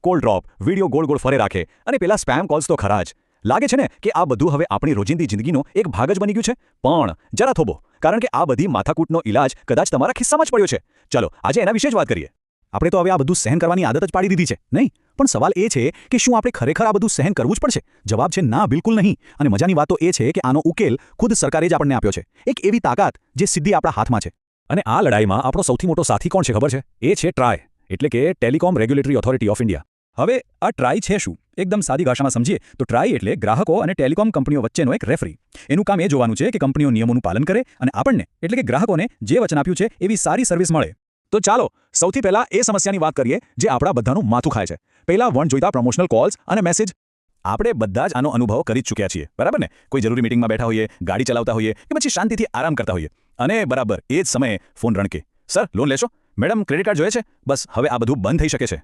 Call drop, video ગોળ ગોળ ફરે રાખે અને પેલા સ્પેમ કોલ્સ તો ખરા જ. લાગે છે ને કે આ બધું હવે આપણી રોજિંદી જિંદગીનો એક ભાગ જ બની ગયું છે. પણ જરા થોભો, કારણ કે આ બધી માથાકૂટનો ઇલાજ કદાચ તમારા ખિસ્સામાં જ પડ્યો છે. ચલો આજે એના વિશે જ વાત કરીએ. આપણે તો હવે આ બધું સહન કરવાની આદત જ પાડી દીધી છે, નહીં? પણ સવાલ એ છે કે શું આપણે ખરેખર આ બધું સહન કરવું જ પડશે? જવાબ છે ના, બિલકુલ નહીં. અને મજાની વાત તો એ છે કે આનો ઉકેલ ખુદ સરકારે જ આપણને આપ્યો છે. એક એવી તાકાત જે સીધી આપણા હાથમાં છે. અને આ લડાઈમાં આપણો સૌથી મોટો સાથી કોણ છે ખબર છે? એ છે ટ્રાય, એટલે કે telecom regulatory authority of India. હવે આ ટ્રાય છે શું? એકદમ સાદી ભાષામાં સમજીએ તો ટ્રાય એટલે ગ્રાહકો અને ટેલિકોમ કંપનીઓ વચ્ચેનો એક રેફરી. એનું કામ એ જોવાનું છે કે કંપનીઓ નિયમોનું પાલન કરે અને આપણને, એટલે કે ગ્રાહકોને જે વચન આપ્યું છે એવી સારી સર્વિસ મળે. તો ચાલો સૌથી પહેલા એ સમસ્યાની વાત કરીએ જે આપણા બધાનું માથું ખાય છે. પહેલા વણજોઈતા પ્રમોશનલ કોલ્સ અને મેસેજ. આપણે બધા જ આનો અનુભવ કરી જ ચૂક્યા છીએ, બરાબર ને? કોઈ જરૂરી મીટિંગમાં બેઠા હોઈએ, ગાડી ચલાવતા હોઈએ કે પછી શાંતિથી આરામ કરતા હોઈએ અને બરાબર એ જ સમયે ફોન રણકે, સર લોન લેશો? મેડમ ક્રેડિટ કાર્ડ જોઈએ છે? બસ હવે આ બધું બંધ થઈ શકે છે.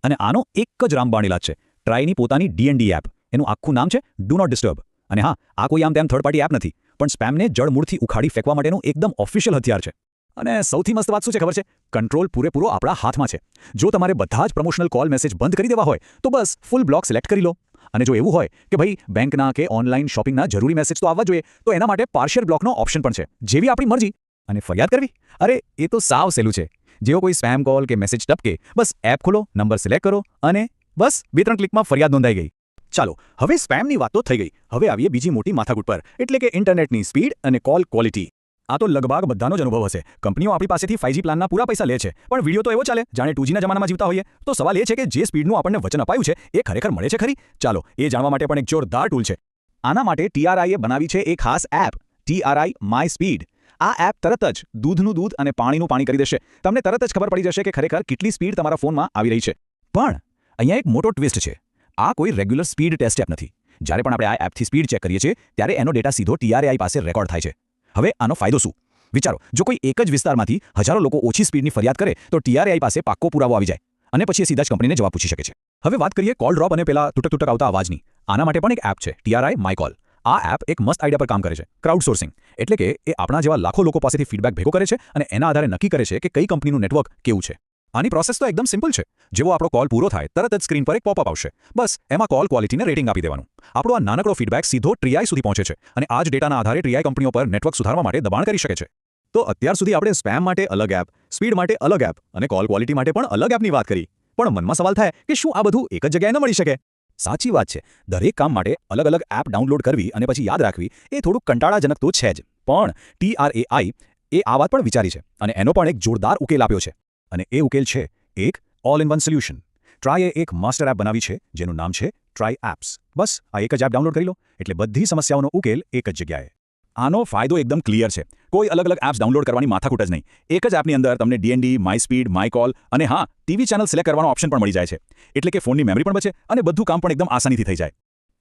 અને આનો એક જ રામબાણ ઇલાજ છે, ટ્રાયની પોતાની DND એપ. એનું આખું નામ છે ડુ નોટ ડિસ્ટર્બ. અને હા, આ કોઈ આમ તેમ થર્ડ પાર્ટી એપ નથી, પણ સ્પેમને જડમૂળથી ઉખાડી ફેંકવા માટેનું એકદમ ઓફિશિયલ હથિયાર છે. અને સૌથી મસ્ત વાત શું છે ખબર છે? કંટ્રોલ પૂરેપૂરો આપણા હાથમાં છે. જો તમારે બધા જ પ્રમોશનલ કોલ મેસેજ બંધ કરી દેવા હોય તો બસ ફૂલ બ્લોક સિલેક્ટ કરી લો. અને જો એવું હોય કે ભાઈ બેંકના કે ઓનલાઈન શોપિંગના જરૂરી મેસેજ તો આવવા જોઈએ, તો એના માટે પાર્શિયલ બ્લોકનો ઓપ્શન પણ છે. જેવી આપણી મરજી. અને ફરિયાદ કરવી? અરે એ તો સાવ સહેલું છે. જેવો કોઈ સ્પેમ કોલ કે મેસેજ ટપકે, બસ એપ ખોલો, નંબર સિલેક્ટ કરો અને બસ 2-3 ક્લિકમાં ફરિયાદ નોંધાઈ ગઈ. ચાલો હવે સ્પેમની વાત તો થઈ ગઈ. હવે આવીએ બીજી મોટી માથાકૂટ પર, એટલે કે ઇન્ટરનેટની સ્પીડ અને કોલ ક્વોલિટી. આ તો લગભગ બધાનો જ અનુભવ હશે. કંપનીઓ આપણી પાસેથી 5G પ્લાનના પૂરા પૈસા લે છે, પણ વિડીયો તો એવો ચાલે જાણે 2Gના જમાનામાં જીવતા હોઈએ. તો સવાલ એ છે કે જે સ્પીડનું આપણને વચન અપાયું છે એ ખરેખર મળે છે ખરી? ચાલો એ જાણવા માટે પણ એક જોરદાર ટૂલ છે. આના માટે TRI એ બનાવી છે એક ખાસ એપ, TRI માય સ્પીડ. આ એપ તરત જ દૂધનું દૂધ અને પાણીનું પાણી કરી દેશે. તમને તરત જ ખબર પડી જશે કે ખરેખર કેટલી સ્પીડ તમારા ફોનમાં આવી રહી છે. પણ અહીંયા એક મોટો ટ્વિસ્ટ છે. આ કોઈ રેગ્યુલર સ્પીડ ટેસ્ટ એપ નથી. જ્યારે પણ આપણે આ એપથી સ્પીડ ચેક કરીએ છીએ ત્યારે એનો ડેટા સીધો TRI પાસે રેકોર્ડ થાય છે. હવે આનો ફાયદો શું? વિચારો, જો કોઈ એક જ વિસ્તારમાંથી હજારો લોકો ઓછી સ્પીડની ફરિયાદ કરે તો TRI પાસે પાક્કો પુરાવો આવી જાય અને પછી એ સીધા જ કંપનીને જવાબ પૂછી શકે છે. હવે વાત કરીએ કોલ ડ્રોપ અને પેલા તૂટક આવતા અવાજની. આના માટે પણ એક એપ છે, TRI માય કોલ. આ એપ એક મસ્ત આઈડિયા પર કામ કરે છે, ક્રાઉડ સોર્સિંગ. એટલે કે એ આપણા જેવા લાખો લોકો પાસેથી ફીડબેક ભેગો કરે છે અને એના આધારે નક્કી કરે છે કે કઈ કંપનીનું નેટવર્ક કેવું છે. આની પ્રોસેસ તો એકદમ સિમ્પલ છે. જેવો આપણો કોલ પૂરો થાય તરત જ સ્ક્રીન પર એક પોપઅપ આવશે. બસ એમાં કોલ ક્વોલિટીને રેટિંગ આપી દેવાનું. આપણો આ નાનકડો ફીડબેક સીધો TRI સુધી પહોંચે છે અને આ જ ડેટાના આધારે TRI કંપનીઓ પર નેટવર્ક સુધારવા માટે દબાણ કરી શકે છે. તો અત્યાર સુધી આપણે સ્પેમ માટે અલગ એપ, સ્પીડ માટે અલગ એપ અને કોલ ક્વોલિટી માટે પણ અલગ એપની વાત કરી. પણ મનમાં સવાલ થાય કે શું આ બધું એક જ જગ્યાએ ન મળી શકે? સાચી વાત છે. દરેક કામ માટે અલગ અલગ એપ ડાઉનલોડ કરવી અને પછી યાદ રાખવી એ થોડુંક કંટાળાજનક તો છે જ. પણ TRAI એ આ વાત પણ વિચારી છે અને એનો પણ એક જોરદાર ઉકેલ આપ્યો છે. અને એ ઉકેલ છે એક ઓલ ઇન વન સોલ્યુશન. ટ્રાયએ એક માસ્ટર એપ બનાવી છે જેનું નામ છે ટ્રાય એપ્સ. બસ આ એક જ એપ ડાઉનલોડ કરી લો એટલે બધી સમસ્યાઓનો ઉકેલ એક જ જગ્યાએ. આનો ફાયદો એકદમ ક્લિયર છે. કોઈ અલગ અલગ એપ્સ ડાઉનલોડ કરવાની માથાકૂટ જ નહીં. એક જ એપની અંદર તમને DND, my speed, my call અને હા, ટીવી ચેનલ સિલેક્ટ કરવાનો ઓપ્શન પણ મળી જાય છે. એટલે કે ફોનની મેમરી પણ બચે અને બધું કામ પણ એકદમ આસાનીથી થઈ જાય.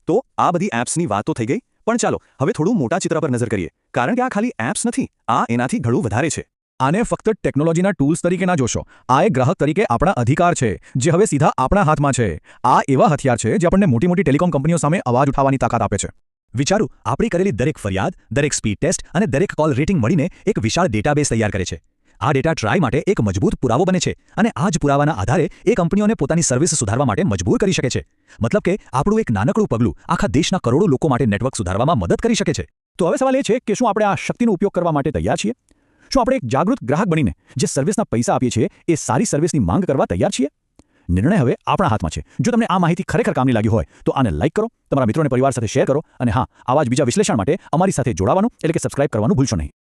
તો આ બધી એપ્સની વાત તો થઈ ગઈ, પણ ચાલો હવે થોડું મોટા ચિત્ર પર નજર કરીએ. કારણ કે આ ખાલી એપ્સ નથી, આ એનાથી ઘણું વધારે છે. આને ફક્ત ટેકનોલોજીના ટૂલ્સ તરીકે ના જોશો. આ એક ગ્રાહક તરીકે આપણા અધિકાર છે જે હવે સીધા આપણા હાથમાં છે. આ એવા હથિયાર છે જે આપણને મોટી મોટી ટેલિકોમ કંપનીઓ સામે અવાજ ઉઠાવવાની તાકાત આપે છે. વિચારું, આપણી કરેલી દરેક ફરિયાદ, દરેક સ્પીડ ટેસ્ટ અને દરેક કોલ રેટિંગ મળીને એક વિશાળ ડેટાબેઝ તૈયાર કરે છે. આ ડેટા ટ્રાય માટે એક મજબૂત પુરાવો બને છે અને આ જ પુરાવાના આધારે એ કંપનીઓને પોતાની સર્વિસ સુધારવા માટે મજબૂર કરી શકે છે. મતલબ કે આપણું એક નાનકડું પગલું આખા દેશના કરોડો લોકો માટે નેટવર્ક સુધારવામાં મદદ કરી શકે છે. તો હવે સવાલ એ છે કે શું આપણે આ શક્તિનો ઉપયોગ કરવા માટે તૈયાર છીએ? શું આપણે એક જાગૃત ગ્રાહક બનીને જે સર્વિસના પૈસા આપીએ છીએ એ સારી સર્વિસની માંગ કરવા તૈયાર છીએ? નિર્ણય હવે આપણા હાથમાં છે. જો તમને આ માહિતી ખરેખર કામની લાગી હોય તો આને લાઇક કરો, તમારા મિત્રો અને પરિવાર સાથે શેર કરો અને હા, આવા જ બીજા વિશ્લેષણ માટે અમારી સાથે જોડાવાનું એટલે કે સબસ્ક્રાઇબ કરવાનું ભૂલશો નહીં.